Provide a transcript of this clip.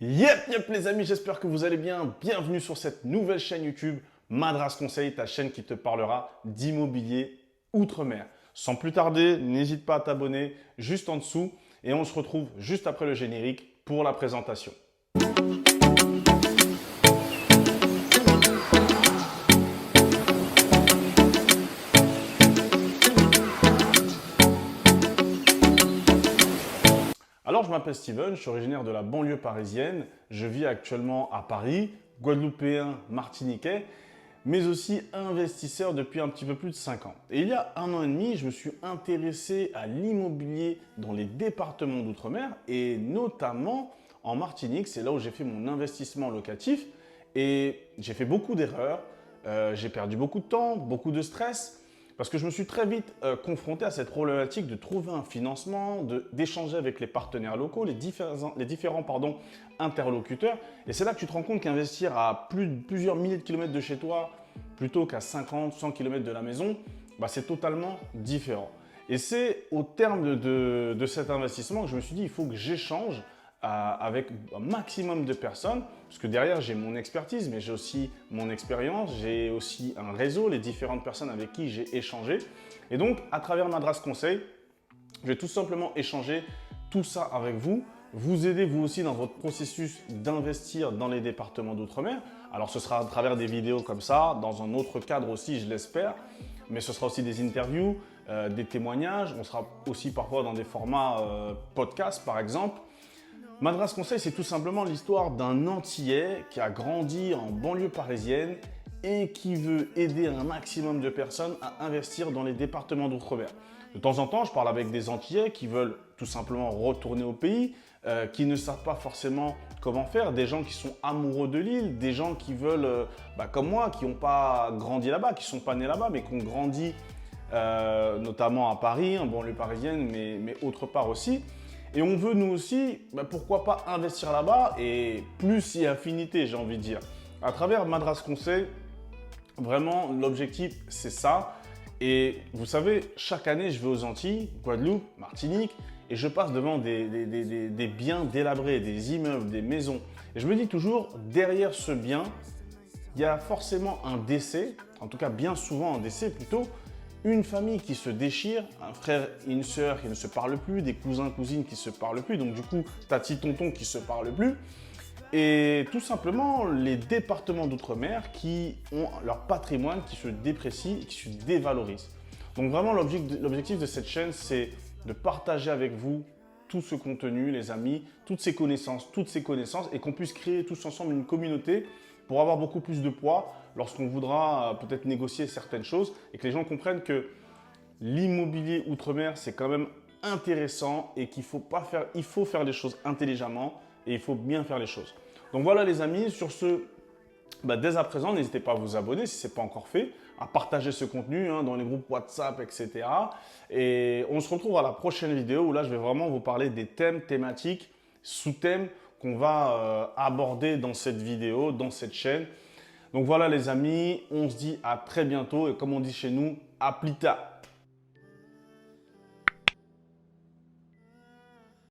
Yep les amis, j'espère que vous allez bien. Bienvenue sur cette nouvelle chaîne YouTube, Madras Conseil, ta chaîne qui te parlera d'immobilier outre-mer. Sans plus tarder, n'hésite pas à t'abonner juste en dessous et on se retrouve juste après le générique pour la présentation. Alors, je m'appelle Steven, je suis originaire de la banlieue parisienne. Je vis actuellement à Paris, guadeloupéen, martiniquais, mais aussi investisseur depuis un petit peu plus de 5 ans. Et il y a 1 an et demi, je me suis intéressé à l'immobilier dans les départements d'outre-mer et notamment en Martinique. C'est là où j'ai fait mon investissement locatif et j'ai fait beaucoup d'erreurs. J'ai perdu beaucoup de temps, beaucoup de stress. Parce que je me suis très vite confronté à cette problématique de trouver un financement, d'échanger avec les partenaires locaux, les différents interlocuteurs. Et c'est là que tu te rends compte qu'investir à plusieurs milliers de kilomètres de chez toi, plutôt qu'à 50, 100 kilomètres de la maison, c'est totalement différent. Et c'est au terme de cet investissement que je me suis dit, il faut que j'échange avec un maximum de personnes, parce que derrière j'ai mon expertise, mais j'ai aussi mon expérience, j'ai aussi un réseau, les différentes personnes avec qui j'ai échangé. Et donc, à travers Madras Conseil, je vais tout simplement échanger tout ça avec vous, vous aider vous aussi dans votre processus d'investir dans les départements d'outre-mer. Alors, ce sera à travers des vidéos comme ça, dans un autre cadre aussi, je l'espère, mais ce sera aussi des interviews, des témoignages, on sera aussi parfois dans des formats podcast par exemple. Madras Conseil, c'est tout simplement l'histoire d'un Antillais qui a grandi en banlieue parisienne et qui veut aider un maximum de personnes à investir dans les départements d'outre-mer. De temps en temps, je parle avec des Antillais qui veulent tout simplement retourner au pays, qui ne savent pas forcément comment faire, des gens qui sont amoureux de l'île, des gens qui veulent, comme moi, qui n'ont pas grandi là-bas, qui ne sont pas nés là-bas, mais qui ont grandi notamment à Paris, en banlieue parisienne, mais autre part aussi. Et on veut nous aussi, pourquoi pas investir là-bas et plus y affinité, j'ai envie de dire. À travers Madras Conseil, vraiment l'objectif c'est ça. Et vous savez, chaque année je vais aux Antilles, Guadeloupe, Martinique, et je passe devant des biens délabrés, des immeubles, des maisons. Et je me dis toujours, derrière ce bien, il y a forcément un décès, en tout cas bien souvent un décès plutôt, une famille qui se déchire, un frère et une sœur qui ne se parlent plus, des cousins, cousines qui ne se parlent plus, donc du coup, tati, tonton qui ne se parlent plus. Et tout simplement, les départements d'outre-mer qui ont leur patrimoine qui se déprécie et qui se dévalorise. Donc vraiment, l'objectif de cette chaîne, c'est de partager avec vous tout ce contenu, les amis, toutes ces connaissances, et qu'on puisse créer tous ensemble une communauté pour avoir beaucoup plus de poids lorsqu'on voudra peut-être négocier certaines choses et que les gens comprennent que l'immobilier outre-mer, c'est quand même intéressant et qu'il faut faire les choses intelligemment et il faut bien faire les choses. Donc voilà les amis, sur ce, dès à présent, n'hésitez pas à vous abonner si ce n'est pas encore fait, à partager ce contenu dans les groupes WhatsApp, etc. Et on se retrouve à la prochaine vidéo où là, je vais vraiment vous parler des thèmes, thématiques, sous-thèmes qu'on va aborder dans cette vidéo, dans cette chaîne. Donc voilà les amis, on se dit à très bientôt et comme on dit chez nous, à plus tard.